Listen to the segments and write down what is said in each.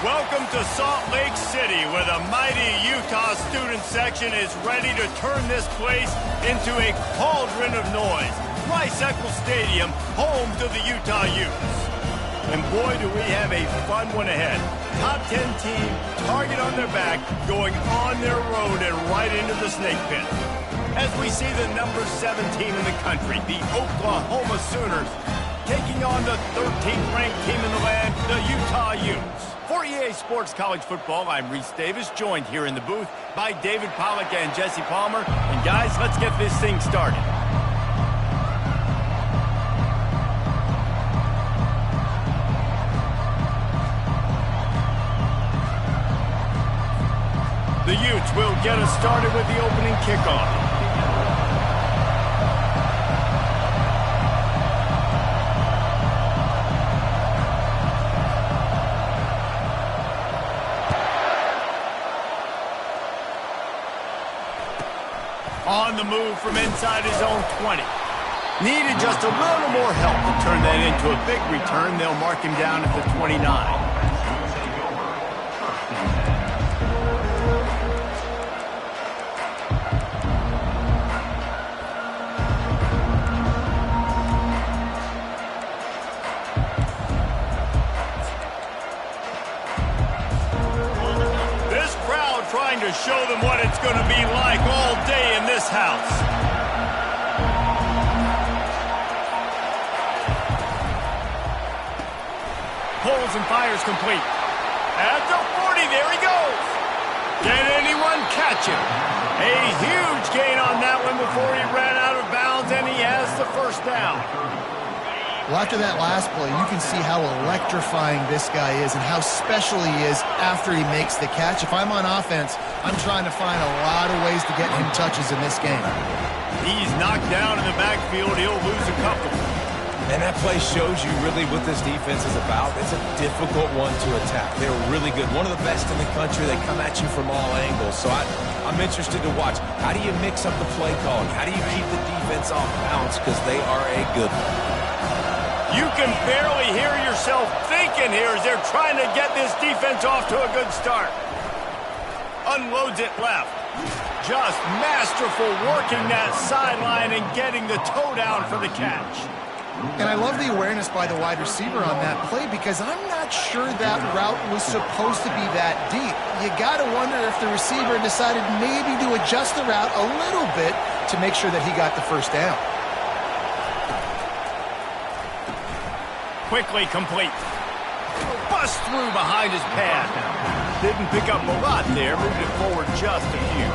Welcome to Salt Lake City, where the mighty Utah student section is ready to turn this place into a cauldron of noise. Rice-Eccles Stadium, home to the Utah Utes. And boy, do we have a fun one ahead. Top 10 team, target on their back, going on their road and right into the snake pit. As we see the number 7 team in the country, the Oklahoma Sooners, taking on the 13th ranked team in the land, the Utah Utes. For EA Sports College Football, I'm Reese Davis, joined here in the booth by David Pollack and Jesse Palmer. And guys, let's get this thing started. The Utes will get us started with the opening kickoff. On the move from inside his own 20. Needed just a little more help to turn that into a big return. They'll mark him down at the 29. This crowd trying to show them what it's going to be like all day in this house. Pulls and fires complete. At the 40, there he goes. Can anyone catch him? A huge gain on that one before he ran out of bounds, and he has the first down. Well, after that last play, you can see how electrifying this guy is and how special he is after he makes the catch. If I'm on offense, I'm trying to find a lot of ways to get him touches in this game. He's knocked down in the backfield. He'll lose a couple. And that play shows you really what this defense is about. It's a difficult one to attack. They're really good. One of the best in the country. They come at you from all angles. So I'm interested to watch. How do you mix up the play calling? How do you keep the defense off balance? Because they are a good one. You can barely hear yourself thinking here as they're trying to get this defense off to a good start. Unloads it left. Just masterful working that sideline and getting the toe down for the catch. And I love the awareness by the wide receiver on that play because I'm not sure that route was supposed to be that deep. You got to wonder if the receiver decided maybe to adjust the route a little bit to make sure that he got the first down. Quickly complete. Bust through behind his pad. Didn't pick up a lot there, moved it forward just a few.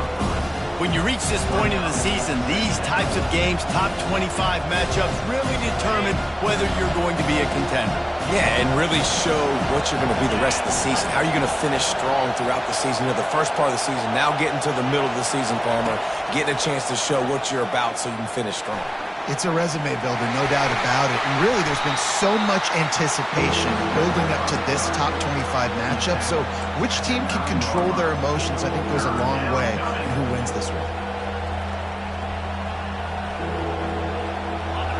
When you reach this point in the season, these types of games, top 25 matchups, really determine whether you're going to be a contender. Yeah, and really show what you're going to be the rest of the season. How are you going to finish strong throughout the season? You know, the first part of the season, now getting to the middle of the season, Palmer, getting a chance to show what you're about so you can finish strong. It's a resume builder, no doubt about it. And really, there's been so much anticipation building up to this top 25 matchup. So which team can control their emotions, I think, goes a long way in who wins this one.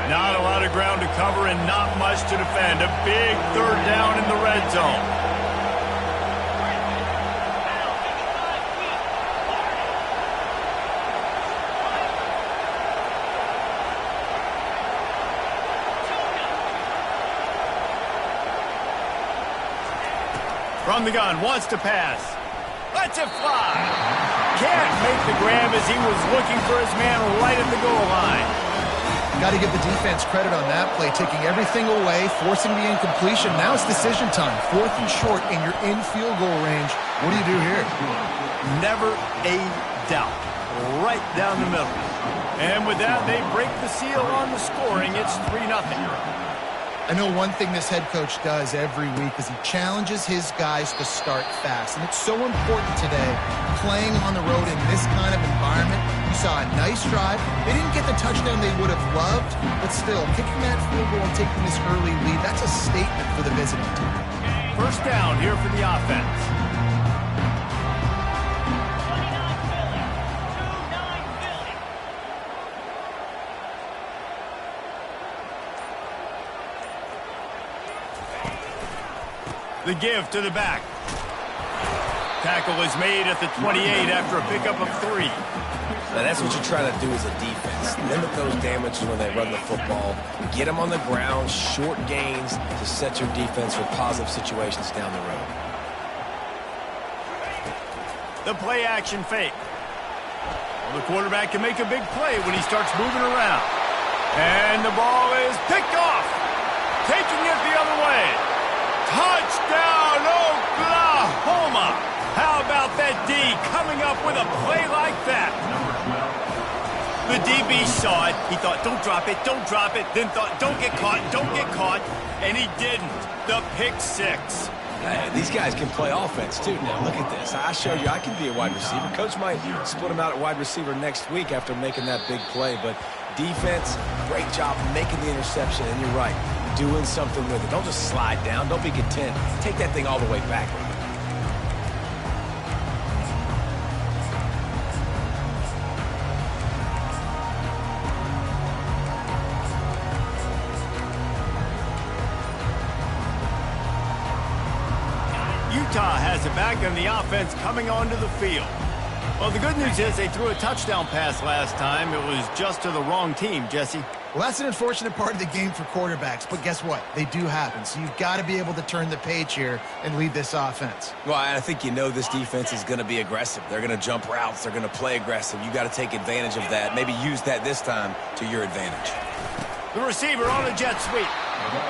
Not a lot of ground to cover and not much to defend. A big third down in the red zone. From the gun, wants to pass. Lets it fly. Can't make the grab as he was looking for his man right at the goal line. Got to give the defense credit on that play, taking everything away, forcing the incompletion. Now it's decision time. 4th and short, and you're in field goal range. What do you do here? Never a doubt. Right down the middle. And with that, they break the seal on the scoring. It's 3-0. I know one thing this head coach does every week is he challenges his guys to start fast. And it's so important today, playing on the road in this kind of environment. You saw a nice drive. They didn't get the touchdown they would have loved, but still, kicking that field goal and taking this early lead, that's a statement for the visiting team. First down here for the offense. The give to the back. tackle is made at the 28 after a pickup of 3. Now, that's what you try to do as a defense. Limit those damages when they run the football. Get them on the ground, short gains to set your defense for positive situations down the road. The play-action fake. Well, the quarterback can make a big play when he starts moving around. And the ball is picked off. Taking it the other way. Touchdown, Oklahoma! How about that D coming up with a play like that? The DB saw it. He thought, don't drop it, don't drop it. Then thought, don't get caught, don't get caught. And he didn't. The pick 6. These guys can play offense, too. Now, look at this. I showed you I can be a wide receiver. Coach might split him out at wide receiver next week after making that big play. But defense, great job making the interception. And you're right, doing something with it. Don't just slide down. Don't be content. Take that thing all the way back. Utah has it back and the offense coming onto the field. Well, the good news is they threw a touchdown pass last time. It was just to the wrong team, Jesse. Well, that's an unfortunate part of the game for quarterbacks, but guess what? They do happen, so you've got to be able to turn the page here and lead this offense. Well, I think you know this defense is going to be aggressive. They're going to jump routes. They're going to play aggressive. You got to take advantage of that. Maybe use that this time to your advantage. The receiver on a jet sweep.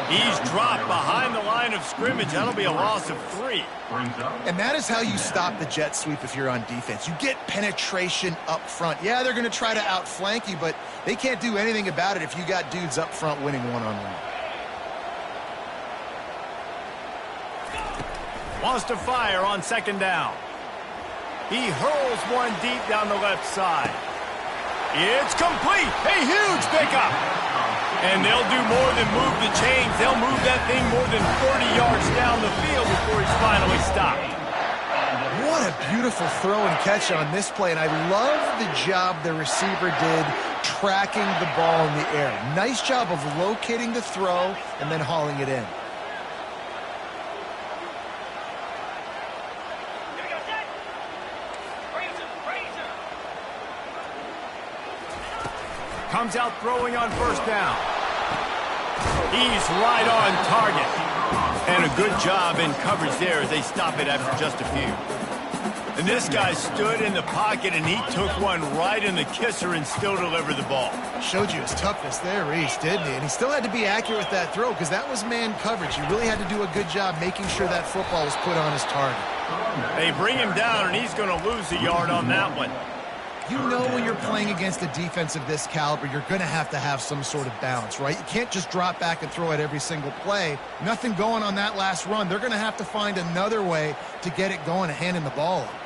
He's dropped behind the line of scrimmage. That'll be a loss of 3. And that is how you stop the jet sweep if you're on defense. You get penetration up front. Yeah, they're going to try to outflank you, but they can't do anything about it if you got dudes up front winning one-on-one. Wants to fire on 2nd down. He hurls one deep down the left side. It's complete. A huge pickup. And they'll do more than move the chains. They'll move that thing more than 40 yards down the field before he's finally stopped. What a beautiful throw and catch on this play. And I love the job the receiver did tracking the ball in the air. Nice job of locating the throw and then hauling it in. Comes out throwing on 1st down. He's right on target. And a good job in coverage there as they stop it after just a few. And this guy stood in the pocket and he took one right in the kisser and still delivered the ball. Showed you his toughness there, Reese, didn't he? And he still had to be accurate with that throw because that was man coverage. He really had to do a good job making sure that football was put on his target. They bring him down and he's going to lose a yard on that one. You know when you're playing against a defense of this caliber, you're going to have some sort of balance, right? You can't just drop back and throw it every single play. Nothing going on that last run. They're going to have to find another way to get it going and handing the ball off.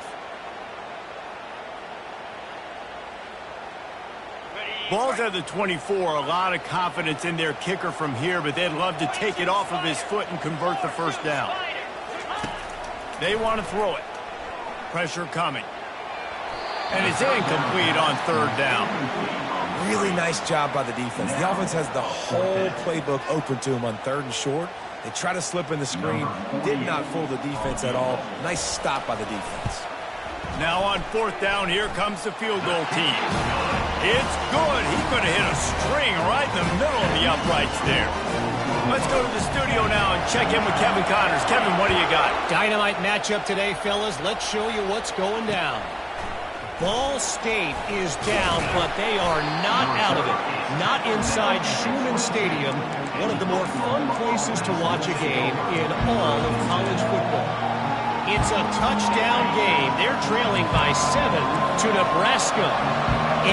Ball's at the 24. A lot of confidence in their kicker from here, but they'd love to take it off of his foot and convert the 1st down. They want to throw it. Pressure coming. And it's incomplete on 3rd down. Really nice job by the defense. The offense has the whole playbook open to them on 3rd and short. They try to slip in the screen. Did not fool the defense at all. Nice stop by the defense. Now on 4th down, here comes the field goal team. It's good. He's going to hit a string right in the middle of the uprights there. Let's go to the studio now and check in with Kevin Connors. Kevin, what do you got? Dynamite matchup today, fellas. Let's show you what's going down. Ball State is down, but they are not out of it. Not inside Schumann Stadium, one of the more fun places to watch a game in all of college football. It's a touchdown game. They're trailing by 7 to Nebraska.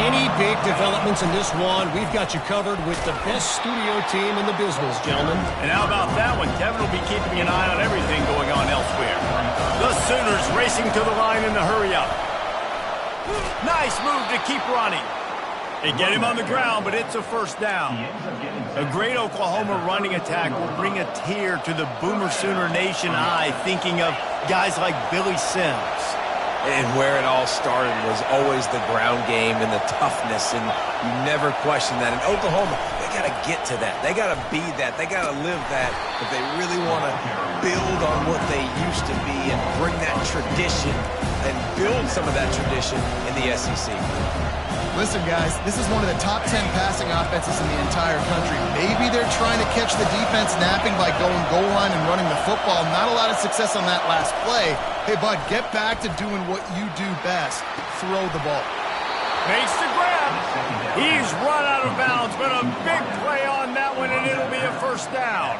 Any big developments in this one, we've got you covered with the best studio team in the business, gentlemen. And how about that one? Kevin will be keeping an eye on everything going on elsewhere. The Sooners racing to the line in the hurry-up. Nice move to keep running. They get him on the ground, but it's a 1st down. A great Oklahoma running attack will bring a tear to the Boomer Sooner Nation eye, thinking of guys like Billy Sims. And where it all started was always the ground game and the toughness, and you never question that. In Oklahoma, they got to get to that. They got to be that. They got to live that if they really want to build on what they used to be and bring that tradition and build some of that tradition in the SEC. Listen, guys, this is one of the top 10 passing offenses in the entire country. Maybe they're trying to catch the defense napping by going goal line and running the football. Not a lot of success on that last play. Hey, bud, get back to doing what you do best. Throw the ball. Makes the grab. He's run out of bounds, but a big play on that one, and it'll be a first down.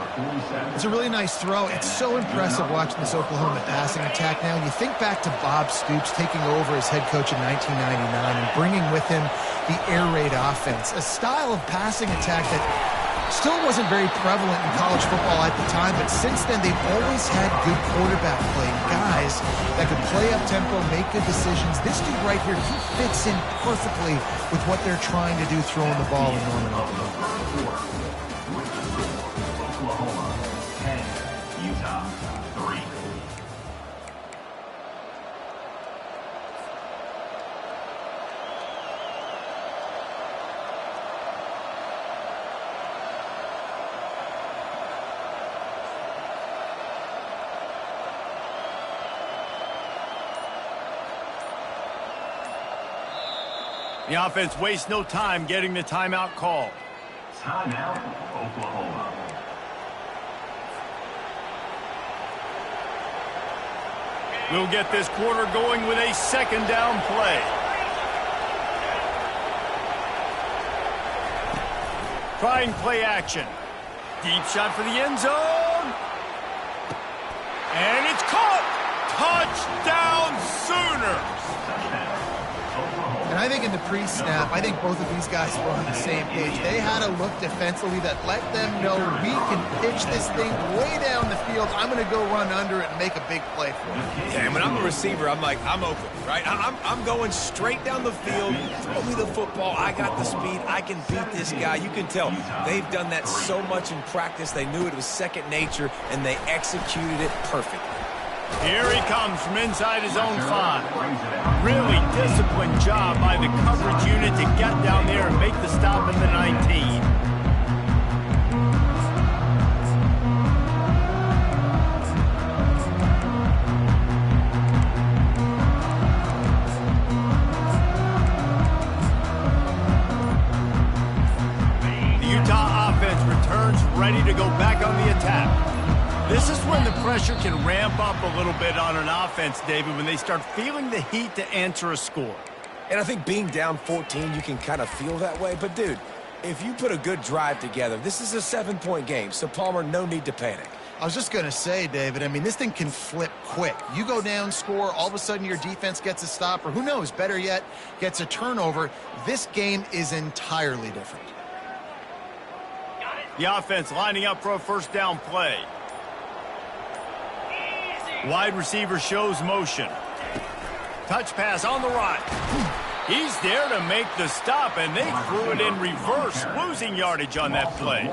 It's a really nice throw. It's so impressive watching this Oklahoma passing attack now. And you think back to Bob Stoops taking over as head coach in 1999 and bringing with him the air raid offense, a style of passing attack that still wasn't very prevalent in college football at the time, but since then they've always had good quarterback play, guys that could play up tempo, make good decisions. This dude right here, he fits in perfectly with what they're trying to do throwing the ball in Norman, Oklahoma. Oklahoma 10, Utah 3. The offense wastes no time getting the timeout call. Timeout, Oklahoma. We'll get this quarter going with a second down play. Trying play action. Deep shot for the end zone. And it's caught. Touchdown Sooners. And I think in the pre-snap, I think both of these guys were on the same page. They had a look defensively that let them know we can pitch this thing way down the field. I'm going to go run under it and make a big play for it. Yeah, and when I'm a receiver, I'm like, I'm open, right? I'm going straight down the field. Throw me the football. I got the speed. I can beat this guy. You can tell they've done that so much in practice. They knew it was second nature, and they executed it perfectly. Here he comes from inside his own 5. Really disciplined job by the coverage unit to get down there and make the stop in the 19. The Utah offense returns ready to go back on the attack. This is when the pressure can ramp up a little bit on an offense, David, when they start feeling the heat to answer a score. And I think being down 14, you can kind of feel that way. But, dude, if you put a good drive together, this is a 7-point game. So, Palmer, no need to panic. I was just going to say, David, I mean, this thing can flip quick. You go down, score, all of a sudden your defense gets a stop, or who knows, better yet, gets a turnover. This game is entirely different. The offense lining up for a first down play. Wide receiver shows motion. Touch pass on the right. He's there to make the stop, and they threw it in reverse, losing yardage on that play.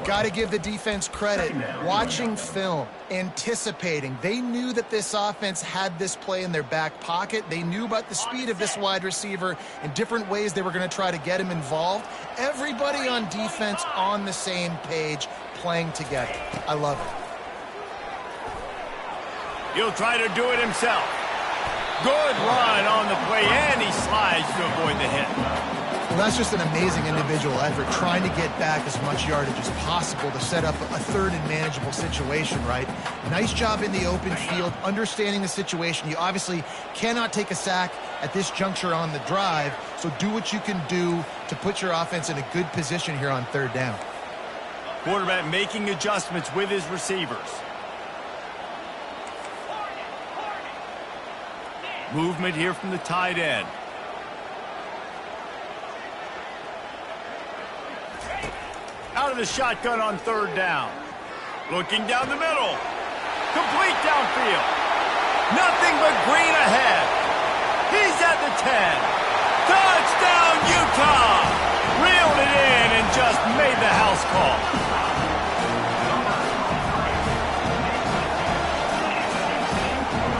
Got to give the defense credit. Watching film, anticipating. They knew that this offense had this play in their back pocket. They knew about the speed of this wide receiver and different ways they were going to try to get him involved. Everybody on defense on the same page, playing together. I love it. He'll try to do it himself. Good run on the play, and he slides to avoid the hit. Well, that's just an amazing individual effort, trying to get back as much yardage as possible to set up a third and manageable situation, right? Nice job in the open field, understanding the situation. You obviously cannot take a sack at this juncture on the drive, so do what you can do to put your offense in a good position here on third down. Quarterback making adjustments with his receivers. Movement here from the tight end. Out of the shotgun on third down. Looking down the middle. Complete downfield. Nothing but green ahead. He's at the 10. Touchdown, Utah! Reeled it in and just made the house call.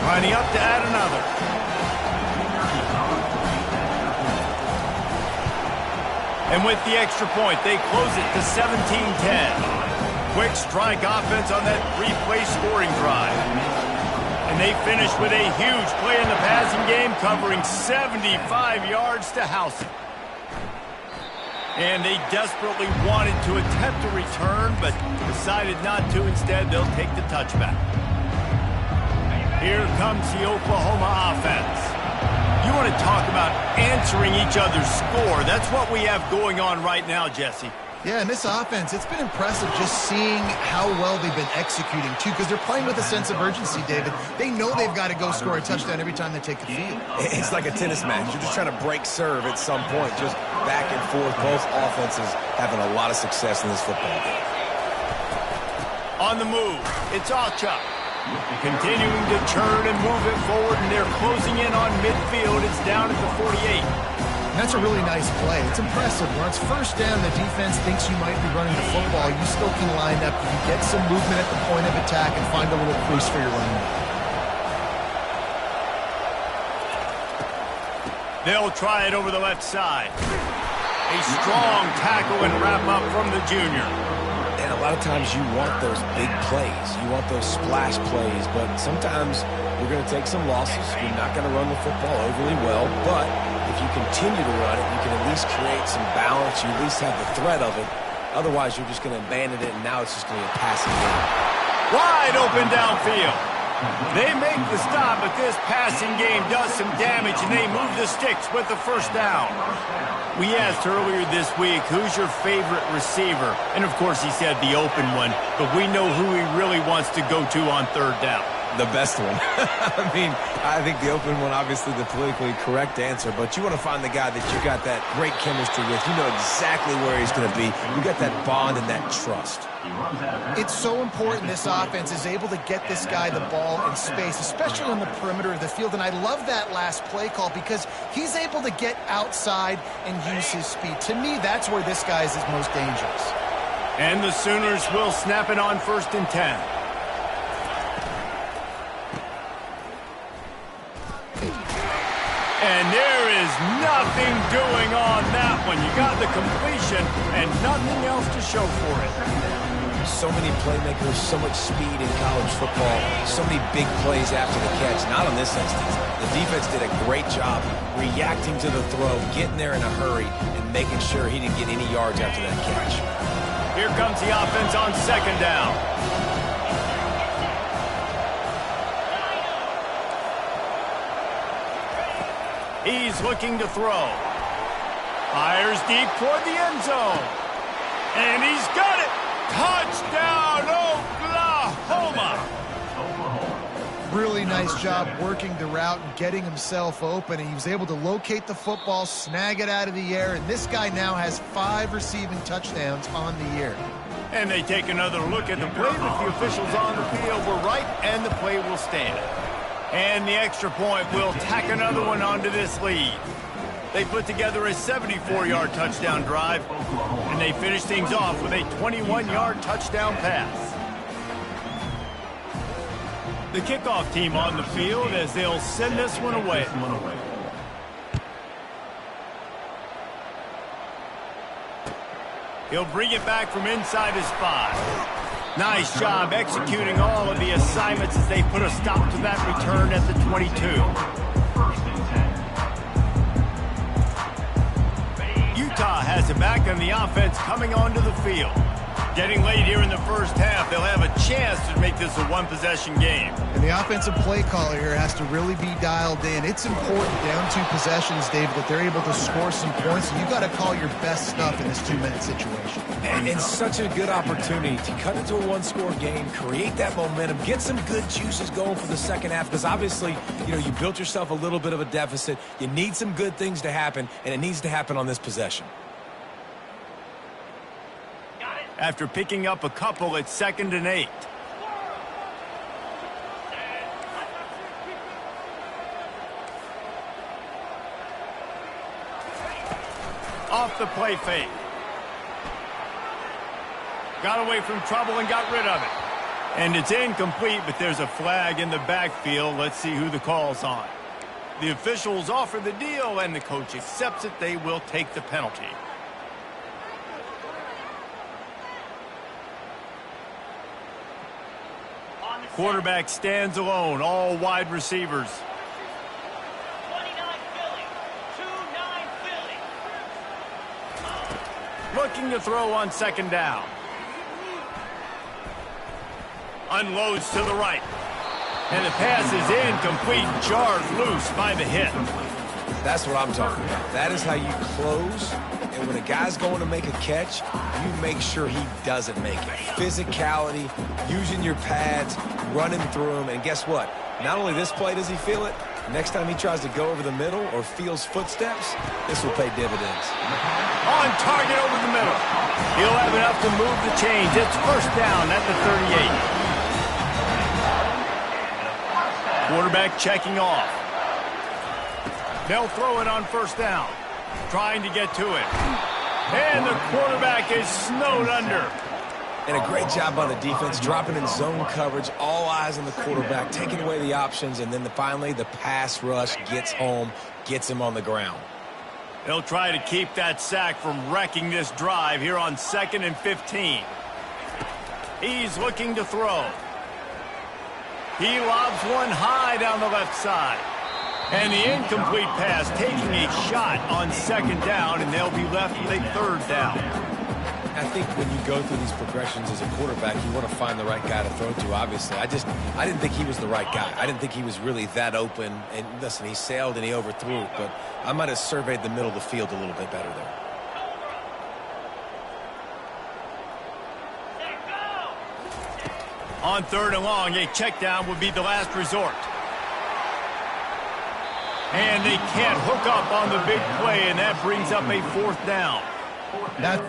Lining up to add another. And with the extra point, they close it to 17-10. Quick strike offense on that three-play scoring drive. And they finish with a huge play in the passing game, covering 75 yards to house it. And they desperately wanted to attempt a return, but decided not to. Instead, they'll take the touchback. Here comes the Oklahoma offense. You want to talk about answering each other's score. That's what we have going on right now, Jesse. Yeah, and this offense, it's been impressive just seeing how well they've been executing, too, because they're playing with a sense of urgency, David. They know they've got to go score a touchdown every time they take the field. It's like a tennis match. You're just trying to break serve at some point, just back and forth. Both offenses having a lot of success in this football game. On the move, it's Alchuk. Continuing to churn and move it forward, and they're closing in on midfield. It's down at the 48. And that's a really nice play. It's impressive. When it's first down, the defense thinks you might be running the football. You still can line up. You can get some movement at the point of attack and find a little crease for your running back. They'll try it over the left side. A strong tackle and wrap up from the junior. And a lot of times you want those big plays. You want those splash plays, but sometimes you're going to take some losses. You're not going to run the football overly well, but if you continue to run it, you can at least create some balance. You at least have the threat of it. Otherwise, you're just going to abandon it, and now it's just going to be a passing game. Wide open downfield. They make the stop, but this passing game does some damage, and they move the sticks with the first down. We asked earlier this week, who's your favorite receiver? And, of course, he said the open one, but we know who he really wants to go to on third down. The best one. I mean, I think the open one, obviously the politically correct answer, but you want to find the guy that you got that great chemistry with. You know exactly where he's going to be. You got that bond and that trust. It's so important this offense is able to get this guy the ball in space, especially on the perimeter of the field. And I love that last play call because he's able to get outside and use his speed. To me, that's where this guy is his most dangerous. And the Sooners will snap it on 1st and 10. And there is nothing doing on that one. You got the completion and nothing else to show for it. So many playmakers, so much speed in college football, so many big plays after the catch. Not in this instance. The defense did a great job reacting to the throw, getting there in a hurry, and making sure he didn't get any yards after that catch. Here comes the offense on 2nd down. He's looking to throw. Fires deep toward the end zone. And he's got it. Touchdown, Oklahoma. Really nice job working the route and getting himself open. And he was able to locate the football, snag it out of the air. And this guy now has 5 receiving touchdowns on the year. And they take another look at the play, but the officials on the field were right, and the play will stand. And the extra point will tack another one onto this lead. They put together a 74-yard touchdown drive, and they finish things off with a 21-yard touchdown pass. The kickoff team on the field as they'll send this one away. He'll bring it back from inside his 5. Nice job executing all of the assignments as they put a stop to that return at the 22. Utah has it back on the offense coming onto the field. Getting late here in the first half, they'll have a chance to make this a one-possession game. And the offensive play caller here has to really be dialed in. It's important down 2 possessions, David, that they're able to score some points. And you got to call your best stuff in this 2-minute situation. And it's such a good opportunity to cut into a one-score game, create that momentum, get some good juices going for the second half. Because obviously, you know, you built yourself a little bit of a deficit. You need some good things to happen, and it needs to happen on this possession. After picking up a couple, it's 2nd and 8. Off the play fake. Got away from trouble and got rid of it. And it's incomplete, but there's a flag in the backfield. Let's see who the call's on. The officials offer the deal, and the coach accepts it. They will take the penalty. Quarterback stands alone, all wide receivers. 29 Philly. 2-9 Philly. Looking to throw on second down. Unloads to the right. And the pass is incomplete, jarred loose by the hit. That's what I'm talking about. That is how you close. And when a guy's going to make a catch, you make sure he doesn't make it. Physicality, using your pads, running through him. And guess what? Not only this play does he feel it, next time he tries to go over the middle or feels footsteps, this will pay dividends. On target over the middle. He'll have enough to move the chains. It's first down at the 38. Quarterback checking off. They'll throw it on first down. Trying to get to it. And the quarterback is snowed under. And a great job by the defense, dropping in zone coverage, all eyes on the quarterback, taking away the options, and then finally the pass rush gets home, gets him on the ground. They'll try to keep that sack from wrecking this drive here on 2nd and 15. He's looking to throw. He lobs one high down the left side. And the incomplete pass taking a shot on second down, and they'll be left with a third down. I think when you go through these progressions as a quarterback, you want to find the right guy to throw to, obviously. I didn't think he was the right guy. I didn't think he was really that open. And listen, he sailed and he overthrew it, but I might have surveyed the middle of the field a little bit better there. On 3rd and long, a check down would be the last resort. And they can't hook up on the big play, and that brings up a 4th down. That's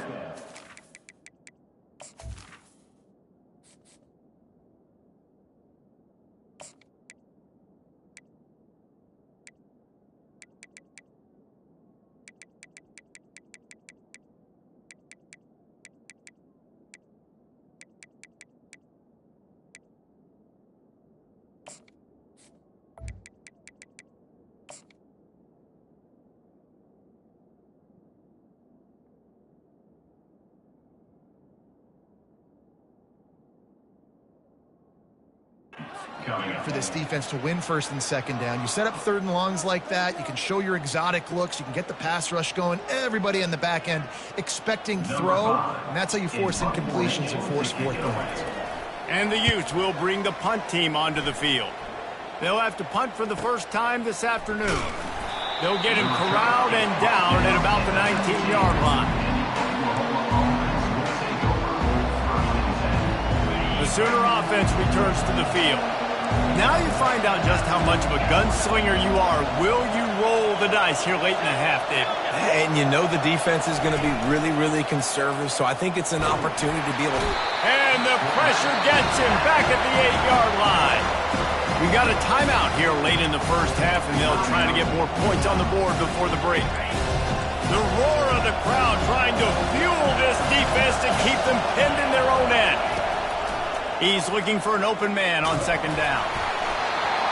for this defense to win 1st and 2nd down. You set up 3rd and longs like that. You can show your exotic looks. You can get the pass rush going. Everybody on the back end expecting throw, and that's how you force incompletions and force 4th downs. And the Utes will bring the punt team onto the field. They'll have to punt for the first time this afternoon. They'll get him corralled and down at about the 19-yard line. The Sooner offense returns to the field. Now you find out just how much of a gunslinger you are. Will you roll the dice here late in the half, David? And you know the defense is going to be really, really conservative, so I think it's an opportunity to be able to... And the pressure gets him back at the 8-yard line. We got a timeout here late in the first half, and they'll try to get more points on the board before the break. The roar of the crowd trying to fuel this defense to keep them pinned in their own end. He's looking for an open man on second down.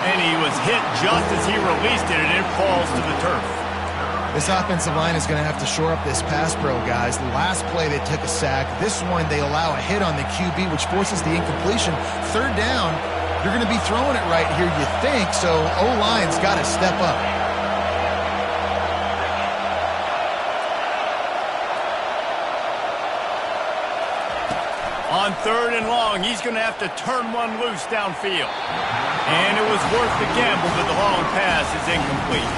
And he was hit just as he released it, and it falls to the turf. This offensive line is going to have to shore up this pass pro, guys. The last play they took a sack. This one they allow a hit on the QB, which forces the incompletion. 3rd down, you're going to be throwing it right here, you think, so O-line's got to step up. On 3rd and long, he's going to have to turn one loose downfield. And it was worth the gamble, but the long pass is incomplete.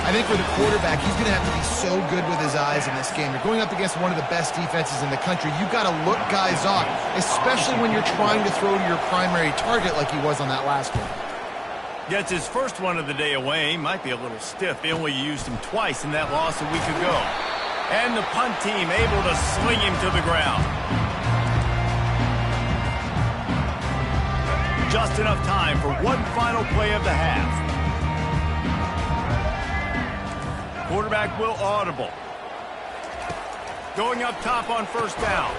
I think for the quarterback, he's going to have to be so good with his eyes in this game. You're going up against one of the best defenses in the country. You've got to look guys off, especially when you're trying to throw to your primary target like he was on that last one. Gets his first one of the day away. Might be a little stiff. They only used him twice in that loss a week ago. And the punt team able to sling him to the ground. Just enough time for one final play of the half. Quarterback will audible. Going up top on first down.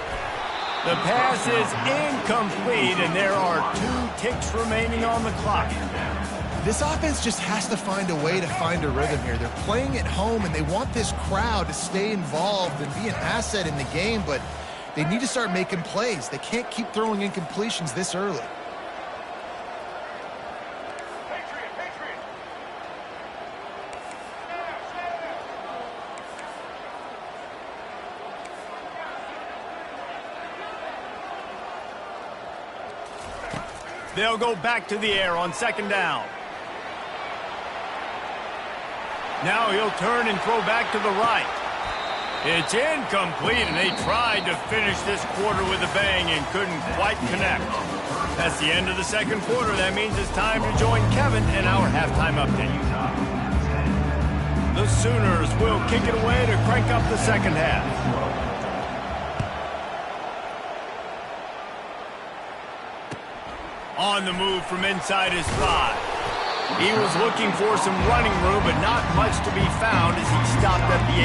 The pass is incomplete, and there are 2 ticks remaining on the clock. This offense just has to find a way to find a rhythm here. They're playing at home, and they want this crowd to stay involved and be an asset in the game, but they need to start making plays. They can't keep throwing incompletions this early. They'll go back to the air on second down. Now he'll turn and throw back to the right. It's incomplete, and they tried to finish this quarter with a bang and couldn't quite connect. That's the end of the second quarter. That means it's time to join Kevin in our halftime update. The Sooners will kick it away to crank up the second half. On the move from inside his 5. He was looking for some running room, but not much to be found as he stopped at the 18.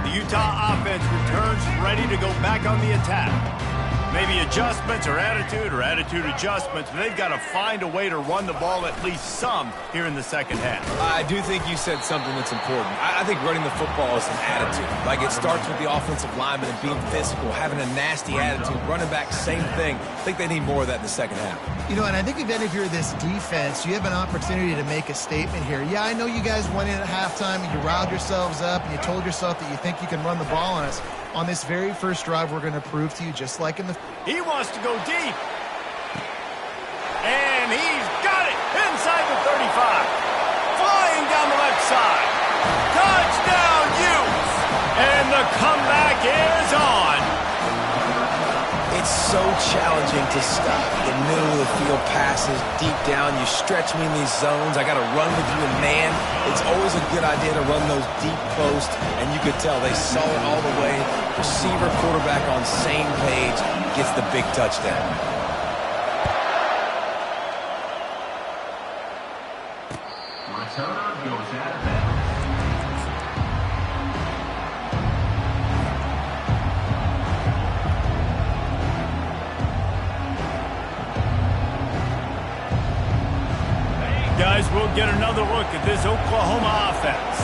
The Utah offense returns ready to go back on the attack. Maybe adjustments or attitude adjustments, but they've got to find a way to run the ball at least some here in the second half. I do think you said something that's important. I think running the football is an attitude. Like, it starts with the offensive lineman and being physical, having a nasty attitude. Running back, same thing. I think they need more of that in the second half. You know, and I think if you're this defense, you have an opportunity to make a statement here. Yeah, I know you guys went in at halftime and you riled yourselves up and you told yourself that you think you can run the ball on us. On this very first drive, we're going to prove to you, just like in the... He wants to go deep. And he's got it inside the 35. Flying down the left side. Touchdown, Utes. And the comeback is on. It's so challenging to stop the middle of the field passes deep down. You stretch me in these zones. I got to run with you in man. It's always a good idea to run those deep posts, and you could tell they saw it all the way. Receiver, quarterback on same page, gets the big touchdown. Returner goes out of bounds. Guys, we'll get another look at this Oklahoma offense.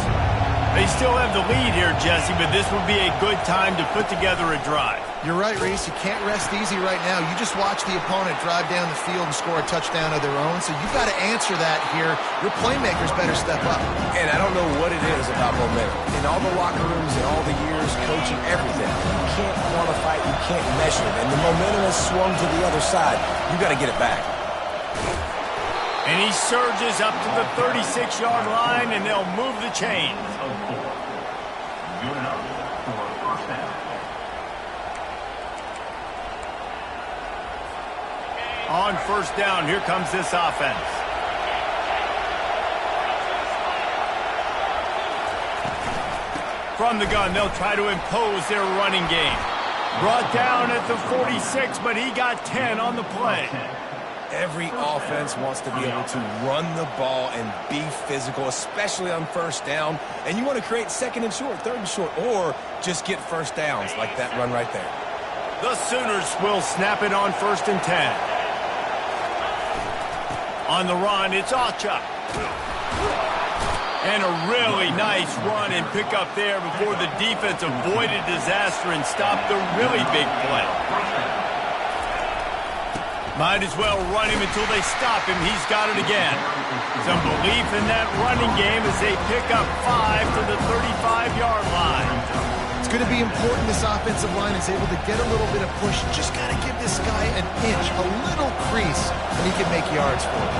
They still have the lead here, Jesse, but this would be a good time to put together a drive. You're right, Reese. You can't rest easy right now. You just watch the opponent drive down the field and score a touchdown of their own, so you've got to answer that here. Your playmakers better step up. And I don't know what it is about momentum. In all the locker rooms, in all the years, coaching, everything, you can't quantify it, you can't measure it. And the momentum has swung to the other side. You got to get it back. And he surges up to the 36-yard line, and they'll move the chains. Good enough for a first down. On first down, here comes this offense. From the gun, they'll try to impose their running game. Brought down at the 46, but he got 10 on the play. Every offense wants to be able to run the ball and be physical, especially on first down. And you want to create second and short, third and short, or just get first downs like that run right there. The Sooners will snap it on first and 10. On the run, it's Acha. And a really nice run and pick up there before the defense avoided disaster and stopped the really big play. Might as well run him until they stop him. He's got it again. Some belief in that running game as they pick up 5 to the 35-yard line. It's going to be important this offensive line is able to get a little bit of push. Just got to give this guy an inch, a little crease, and he can make yards for it.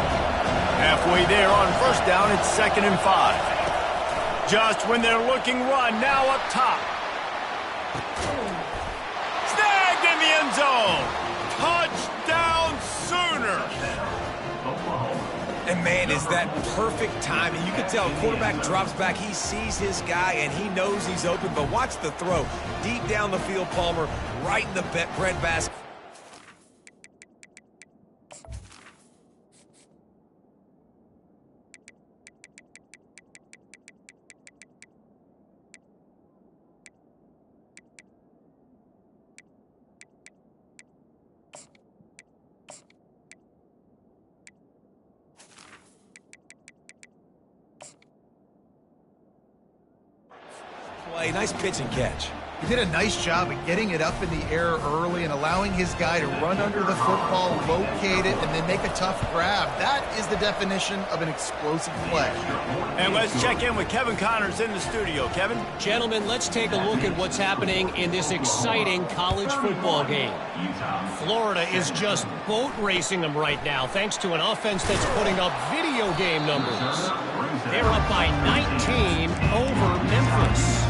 Halfway there on first down, it's 2nd and 5. Just when they're looking run, now up top. Snagged in the end zone. Touchdown, Sooners! And, man, is that perfect timing. You can tell quarterback drops back. He sees his guy, and he knows he's open. But watch the throw. Deep down the field, Palmer, right in the bread basket. Nice pitch and catch. He did a nice job of getting it up in the air early and allowing his guy to run under the football, locate it, and then make a tough grab. That is the definition of an explosive play. And let's check in with Kevin Connors in the studio. Kevin? Gentlemen, let's take a look at what's happening in this exciting college football game. Florida is just boat racing them right now, thanks to an offense that's putting up video game numbers. They're up by 19 over Memphis.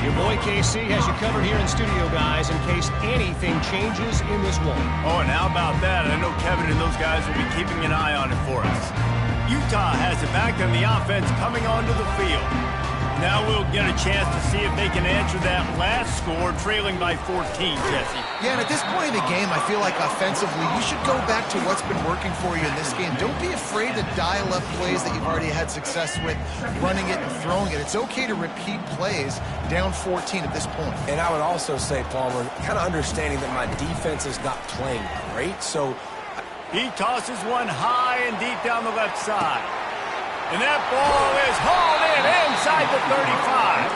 Your boy KC has you covered here in studio, guys, in case anything changes in this one. Oh, and how about that? I know Kevin and those guys will be keeping an eye on it for us. Utah has it back on the offense coming onto the field. Now we'll get a chance to see if they can answer that last score, trailing by 14, Jesse. Yeah, and at this point in the game, I feel like offensively, you should go back to what's been working for you in this game. Don't be afraid to dial up plays that you've already had success with, running it and throwing it. It's okay to repeat plays down 14 at this point. And I would also say, Palmer, kind of understanding that my defense is not playing great, so... He tosses one high and deep down the left side. And that ball is hauled in inside the 35.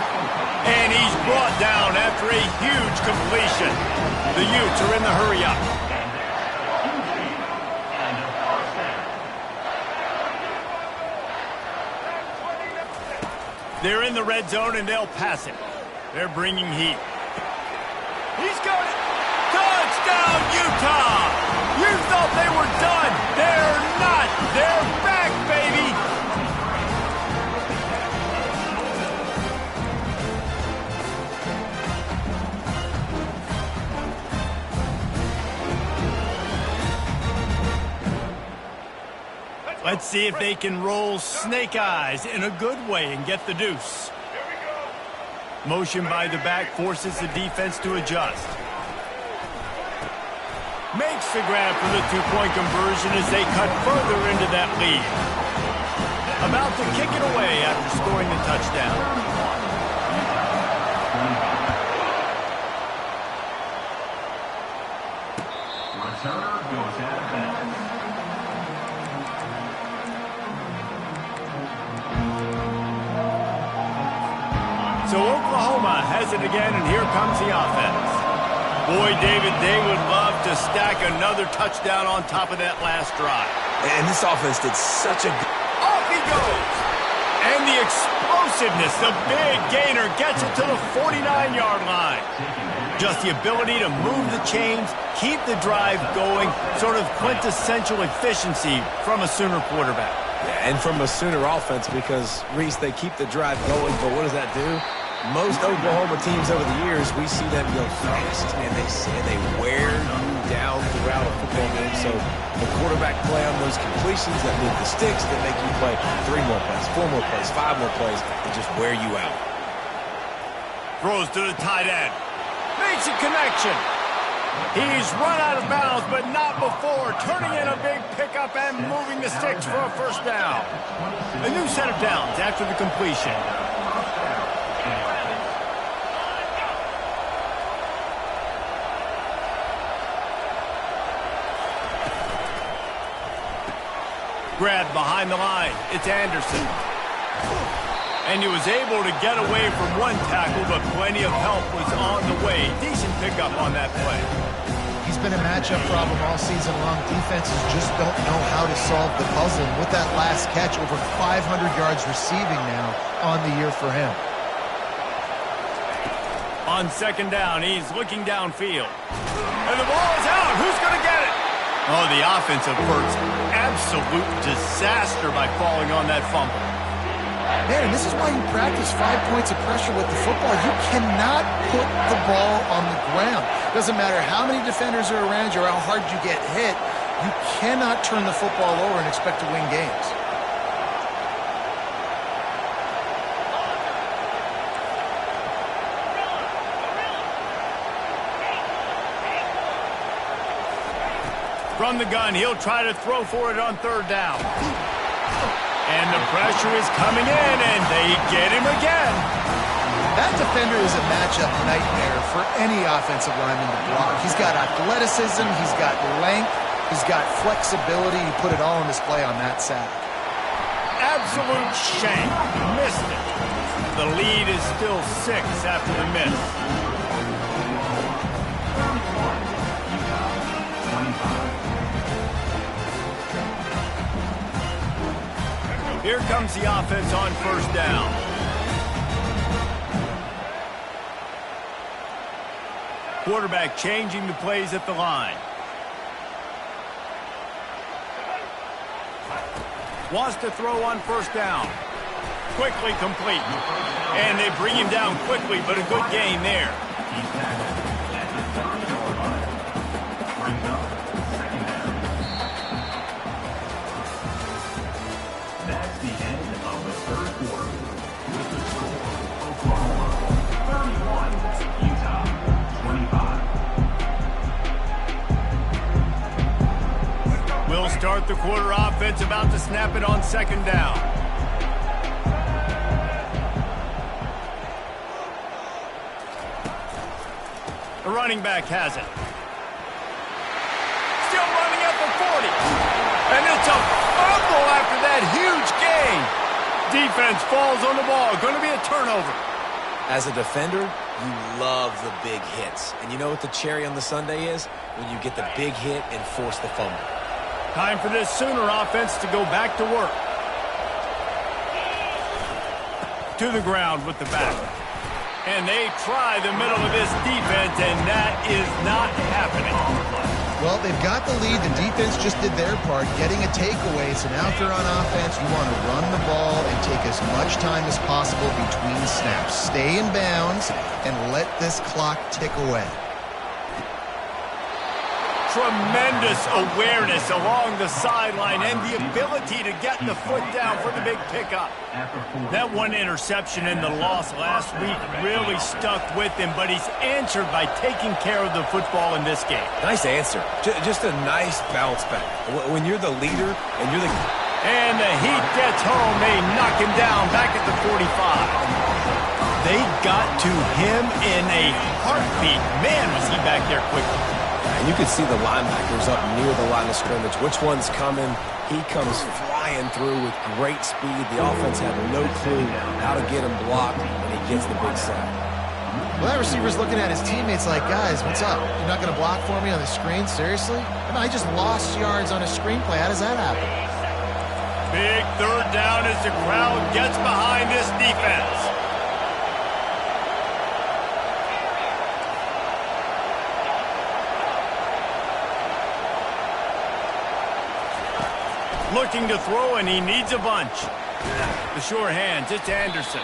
And he's brought down after a huge completion. The Utes are in the hurry-up. They're in the red zone, and they'll pass it. They're bringing heat. He's got it. Touchdown, Utah! You thought they were done. They're not. They're back, baby. Let's see if they can roll snake eyes in a good way and get the deuce. Motion by the back forces the defense to adjust. Makes the grab for the two-point conversion as they cut further into that lead. About to kick it away after scoring the touchdown. Returner goes out of bounds. So Oklahoma has it again, and here comes the offense. Boy, David, they would love to stack another touchdown on top of that last drive. And this offense did such a good... Off he goes! And the explosiveness, the big gainer gets it to the 49-yard line. Just the ability to move the chains, keep the drive going, sort of quintessential efficiency from a Sooner quarterback. Yeah, and from a Sooner offense because, Reese, they keep the drive going, but what does that do? Most Oklahoma teams over the years, we see them go fast, and they wear you down throughout a football game. So the quarterback play on those completions that move the sticks that make you play 3 more plays, 4 more plays, 5 more plays, and just wear you out. Throws to the tight end. Makes a connection. He's run out of bounds, but not before turning in a big pickup and moving the sticks for a first down. A new set of downs after the completion. Grab behind the line. It's Anderson. And he was able to get away from one tackle, but plenty of help was on the way. Decent pickup on that play. He's been a matchup problem all season long. Defenses just don't know how to solve the puzzle. And with that last catch, over 500 yards receiving now on the year for him. On second down, he's looking downfield. And the ball is out. Who's going to get it? Oh, the offensive works. Absolute disaster by falling on that fumble. Man, this is why you practice 5 points of pressure with the football. You cannot put the ball on the ground. Doesn't matter how many defenders are around you or how hard you get hit. You cannot turn the football over and expect to win games. From the gun, he'll try to throw for it on third down. And the pressure is coming in, and they get him again. That defender is a matchup nightmare for any offensive lineman to block. He's got athleticism, he's got length, he's got flexibility. He put it all on display on that sack. Absolute shank. Missed it. The lead is still 6 after the miss. Here comes the offense on first down. Quarterback changing the plays at the line. Wants to throw on first down. Quickly complete. And they bring him down quickly, but a good gain there. That's the end of the third quarter. With the score, Oklahoma 31, Utah 25. We'll start the quarter offense, about to snap it on second down. The running back has it. Still running up for 40. And it's a fumble after that huge gain. Defense falls on the ball. Going to be a turnover. As a defender, you love the big hits. And you know what the cherry on the sundae is? When you get the big hit and force the fumble. Time for this Sooner offense to go back to work. To the ground with the back. And they try the middle of this defense, and that is not happening. Well, they've got the lead. The defense just did their part, getting a takeaway. So now if you're on offense, you want to run the ball and take as much time as possible between snaps. Stay in bounds and let this clock tick away. Tremendous awareness along the sideline and the ability to get the foot down for the big pickup. That one interception in the loss last week really stuck with him, but he's answered by taking care of the football in this game. Nice answer. Just a nice bounce back. When you're the leader and you're the... And the heat gets home. They knock him down back at the 45. They got to him in a heartbeat. Man, was he back there quickly. And you can see the linebackers up near the line of scrimmage. Which one's coming? He comes flying through with great speed. The offense had no clue how to get him blocked, and he gets the big sack. Well, that receiver's looking at his teammates like, guys, what's up? You're not going to block for me on the screen? Seriously? No, I just lost yards on a screenplay. How does that happen? Big third down as the crowd gets behind this defense. Looking to throw, and he needs a bunch. The sure hands, it's Anderson.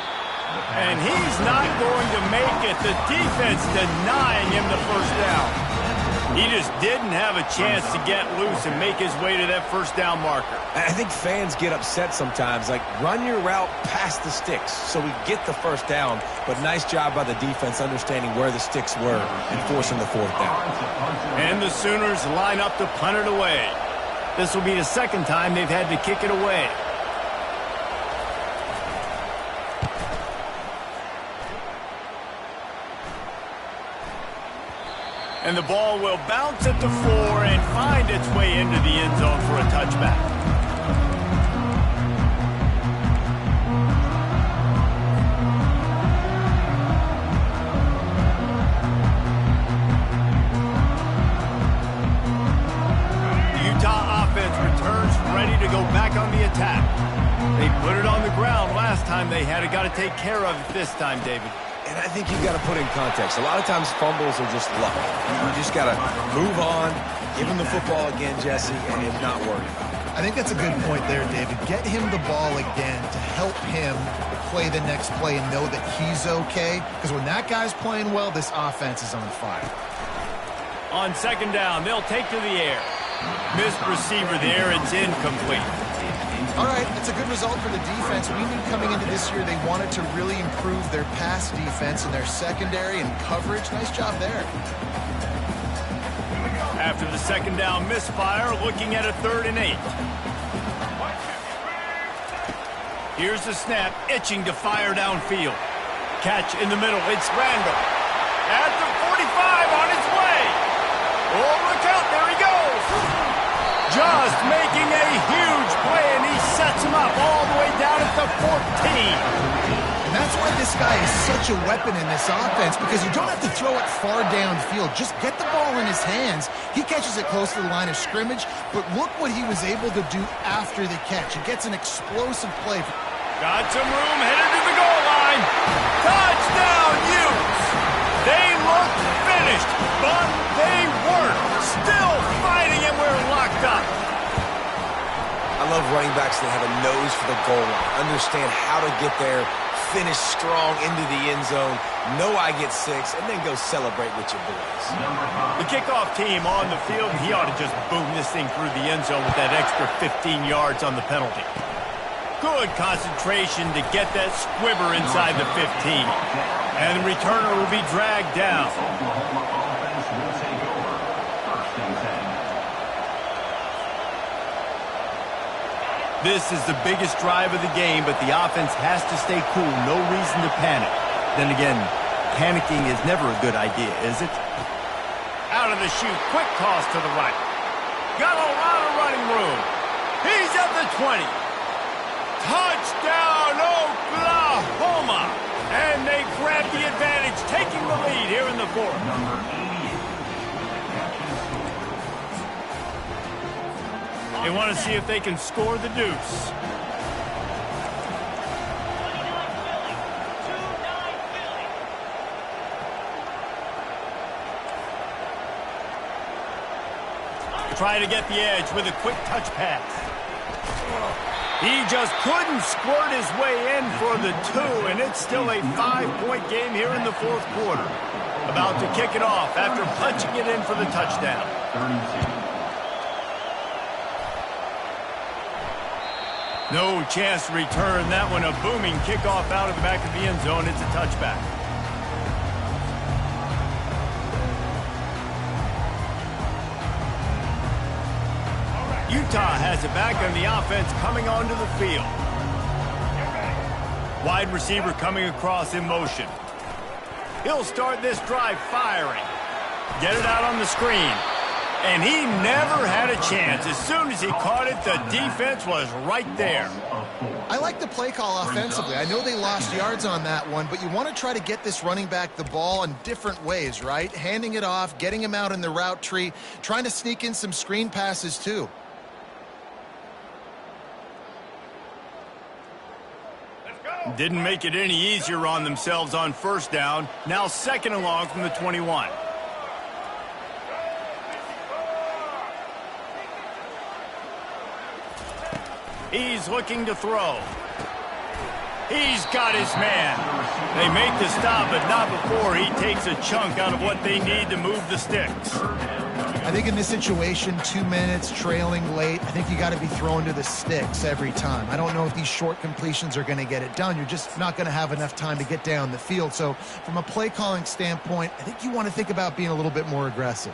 And he's not going to make it. The defense denying him the first down. He just didn't have a chance to get loose and make his way to that first down marker. I think fans get upset sometimes. Like, run your route past the sticks so we get the first down. But nice job by the defense understanding where the sticks were and forcing the fourth down. And the Sooners line up to punt it away. This will be the second time they've had to kick it away. And the ball will bounce at the 4 and find its way into the end zone for a touchback. Ready to go back on the attack. They put it on the ground last time they had it. Got to take care of it this time, David. And I think you've got to put in context. A lot of times fumbles are just luck. You just got to move on, give him the football again, Jesse, and not worry about it. I think that's a good point there, David. Get him the ball again to help him play the next play and know that he's okay. Because when that guy's playing well, this offense is on fire. On second down, they'll take to the air. Missed receiver there. It's incomplete. All right, it's a good result for the defense. We knew coming into this year they wanted to really improve their pass defense and their secondary and coverage. Nice job there. After the second down misfire, looking at a 3rd and 8. Here's the snap, itching to fire downfield. Catch in the middle. It's Randall. At the 45 on his way. Oh, look out. There he goes. Just making a huge play, and he sets him up all the way down at the 14. And that's why this guy is such a weapon in this offense, because you don't have to throw it far downfield. Just get the ball in his hands. He catches it close to the line of scrimmage, but look what he was able to do after the catch. He gets an explosive play. Got some room, headed to the goal line. Touchdown, Utes! They looked finished, but they weren't. Still fighting, and we're locked up. I love running backs that have a nose for the goal line, understand how to get there, finish strong into the end zone, know I get 6, and then go celebrate with your boys. The kickoff team on the field, he ought to just boom this thing through the end zone with that extra 15 yards on the penalty. Good concentration to get that squibber inside the 15. And the returner will be dragged down. Oklahoma offense will take over. 1st and 10. This is the biggest drive of the game, but the offense has to stay cool. No reason to panic. Then again, panicking is never a good idea, is it? Out of the chute, quick toss to the right. Got a lot of running room. He's at the 20. Touchdown, Oklahoma! And they grab the advantage, taking the lead here in the 4th. Number 88. They want to see if they can score the deuce. Try to get the edge with a quick touch pass. He just couldn't squirt his way in for the 2, and it's still a 5-point game here in the 4th quarter. About to kick it off after punching it in for the touchdown. 32. No chance to return that one. A booming kickoff out of the back of the end zone. It's a touchback. Utah has it back on the offense coming onto the field. Wide receiver coming across in motion. He'll start this drive firing. Get it out on the screen. And he never had a chance. As soon as he caught it, the defense was right there. I like the play call offensively. I know they lost yards on that one, but you want to try to get this running back the ball in different ways, right? Handing it off, getting him out in the route tree, trying to sneak in some screen passes too. Didn't make it any easier on themselves on 1st down. Now 2nd and long from the 21. He's looking to throw. He's got his man. They make the stop, but not before he takes a chunk out of what they need to move the sticks. I think in this situation, 2 minutes, trailing late, I think you got to be throwing to the sticks every time. I don't know if these short completions are going to get it done. You're just not going to have enough time to get down the field. So from a play calling standpoint, I think you want to think about being a little bit more aggressive.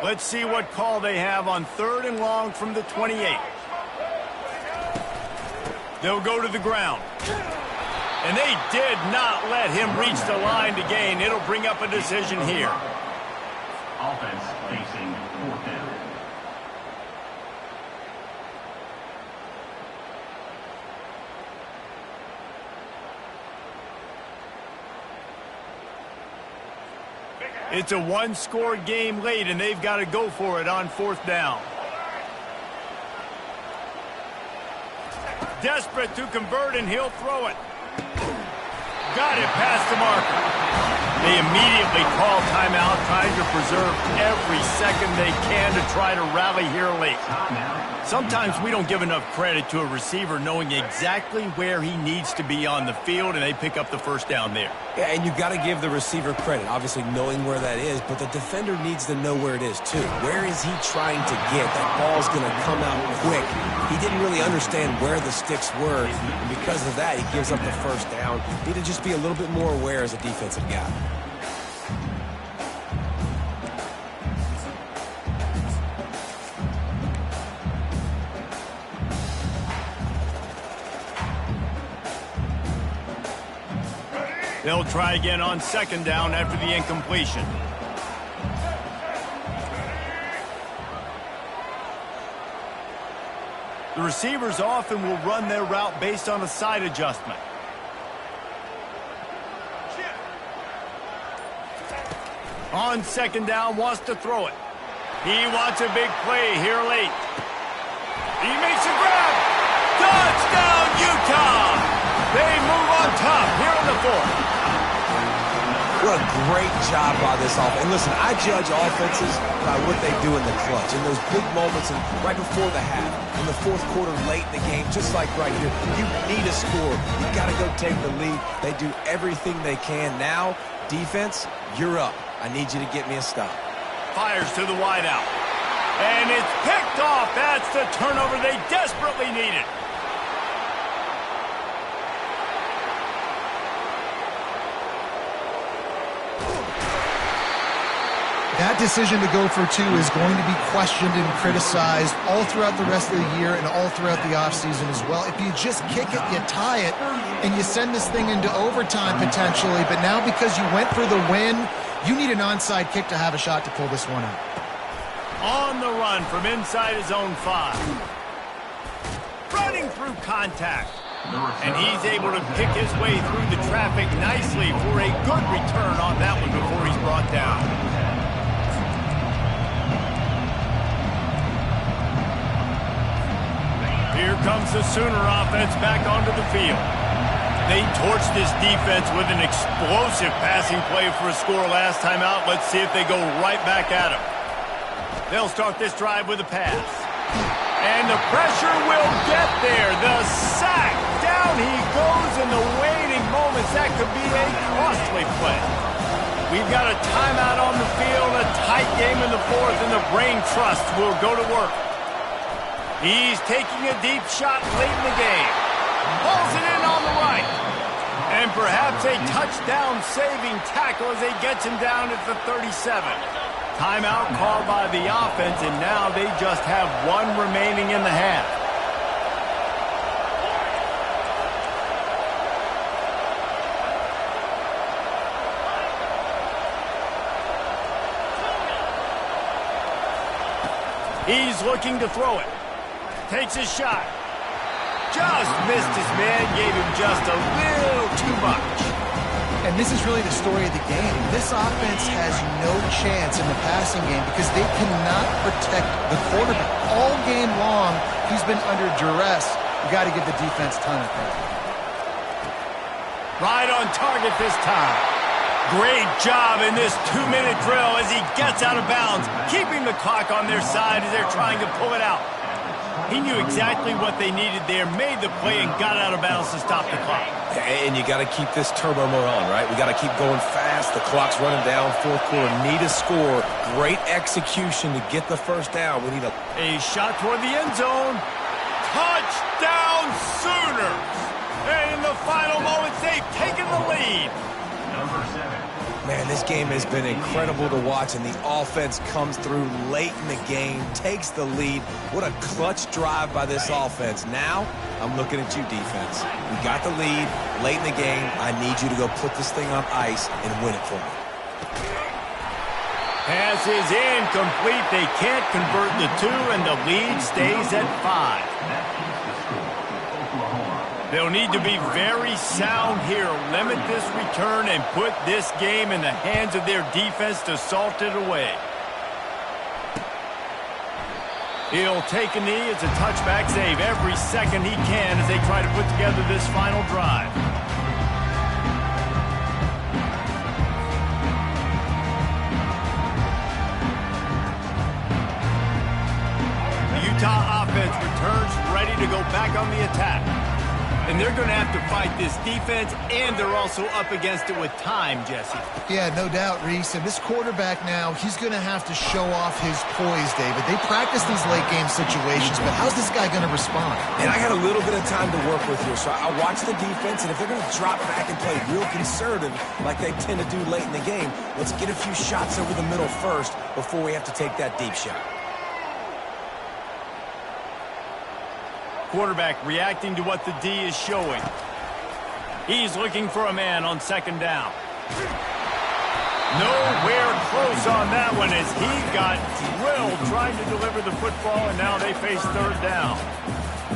Let's see what call they have on 3rd and long from the 28. They'll go to the ground. And they did not let him reach the line to gain. It'll bring up a decision here. Offense facing 4th down. It's a 1-score game late, and they've got to go for it on 4th down. Desperate to convert, and he'll throw it. Got it past the marker. They immediately call timeout, trying to preserve every second they can to try to rally here late. Sometimes we don't give enough credit to a receiver knowing exactly where he needs to be on the field, and they pick up the 1st down there. Yeah, and you got to give the receiver credit, obviously knowing where that is, but the defender needs to know where it is too. Where is he trying to get? That ball's going to come out quick. He didn't really understand where the sticks were, and because of that, he gives up the 1st down. Need to just be a little bit more aware as a defensive guy. They'll try again on 2nd down after the incompletion. The receivers often will run their route based on a side adjustment. On second down, wants to throw it. He wants a big play here late. He makes a grab. Touchdown, Utah! They move on top here in the fourth. What a great job by this offense. And listen, I judge offenses by what they do in the clutch. In those big moments and right before the half, in the fourth quarter, late in the game, just like right here, you need a score. You got to go take the lead. They do everything they can. Now, defense, you're up. I need you to get me a stop. Fires to the wideout. And it's picked off. That's the turnover they desperately needed. That decision to go for 2 is going to be questioned and criticized all throughout the rest of the year and all throughout the offseason as well. If you just kick it, you tie it, and you send this thing into overtime potentially. But now because you went for the win, you need an onside kick to have a shot to pull this one out. On the run from inside his own 5. Running through contact. And he's able to pick his way through the traffic nicely for a good return on that one before he's brought down. Here comes the Sooner offense back onto the field. They torched this defense with an explosive passing play for a score last time out. Let's see if they go right back at him. They'll start this drive with a pass. And the pressure will get there. The sack. Down he goes in the waiting moments. That could be a costly play. We've got a timeout on the field, a tight game in the fourth, and the Brain Trust will go to work. He's taking a deep shot late in the game. Pulls it in on the right. And perhaps a touchdown-saving tackle as he gets him down at the 37. Timeout called by the offense, and now they just have 1 remaining in the half. He's looking to throw it. Takes his shot. Just missed his man, gave him just a little too much. And this is really the story of the game. This offense has no chance in the passing game because they cannot protect the quarterback. All game long, he's been under duress. You got to give the defense a ton of credit. Right on target this time. Great job in this 2-minute drill as he gets out of bounds, keeping the clock on their side as they're trying to pull it out. He knew exactly what they needed there, made the play, and got out of bounds to stop the clock. And you got to keep this turbo mode on, right? We got to keep going fast. The clock's running down. Fourth quarter, need a score. Great execution to get the first down. We need a shot toward the end zone. Touchdown Sooners! And in the final moments, they've taken the lead. Number 7. Man, this game has been incredible to watch, and the offense comes through late in the game, takes the lead. What a clutch drive by this offense. Now, I'm looking at you, defense. We got the lead late in the game. I need you to go put this thing on ice and win it for me. Pass is incomplete. They can't convert the 2, and the lead stays at 5. They'll need to be very sound here, limit this return, and put this game in the hands of their defense to salt it away. He'll take a knee. It's a touchback save every second he can as they try to put together this final drive. The Utah offense returns ready to go back on the attack. And they're going to have to fight this defense, and they're also up against it with time, Jesse. Yeah, no doubt, Reese. And this quarterback now, he's going to have to show off his poise, David. They practice these late-game situations, but how's this guy going to respond? And I got a little bit of time to work with here, so I watch the defense, and if they're going to drop back and play real conservative like they tend to do late in the game, let's get a few shots over the middle first before we have to take that deep shot. Quarterback reacting to what the D is showing. He's looking for a man on second down. Nowhere close on that one as he got drilled trying to deliver the football, and now they face third down.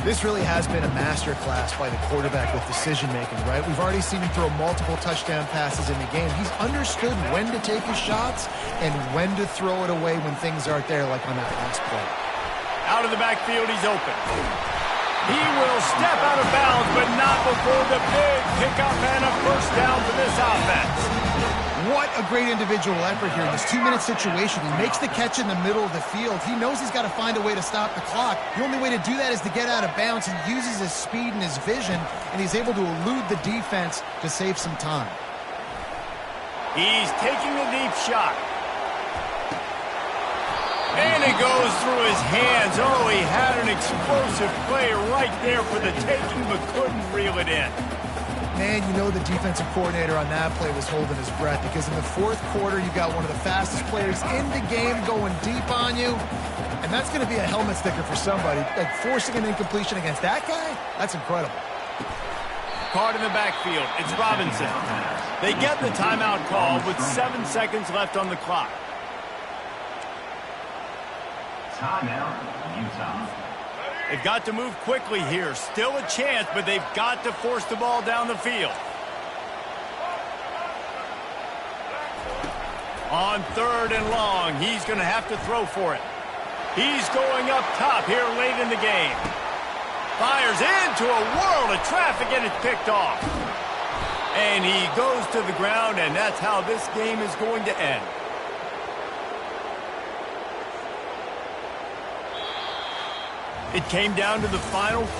This really has been a master class by the quarterback with decision-making, right? We've already seen him throw multiple touchdown passes in the game. He's understood when to take his shots and when to throw it away when things aren't there, like on that last play. Out of the backfield, he's open. He will step out of bounds, but not before the big pickup and a first down for this offense. What a great individual effort here in this 2-minute situation. He makes the catch in the middle of the field. He knows he's got to find a way to stop the clock. The only way to do that is to get out of bounds. He uses his speed and his vision, and he's able to elude the defense to save some time. He's taking a deep shot. And it goes through his hands. Oh, he had an explosive play right there for the taking, but couldn't reel it in. Man, you know the defensive coordinator on that play was holding his breath, because in the fourth quarter, you got one of the fastest players in the game going deep on you, and that's going to be a helmet sticker for somebody. Like, forcing an incompletion against that guy, that's incredible. Card in the backfield. It's Robinson. They get the timeout call with 7 seconds left on the clock. Timeout, Utah. They've got to move quickly here. Still a chance, but they've got to force the ball down the field. On 3rd and long, he's going to have to throw for it. He's going up top here late in the game. Fires into a world of traffic, and it's picked off. And he goes to the ground, and that's how this game is going to end. It came down to the final quarter.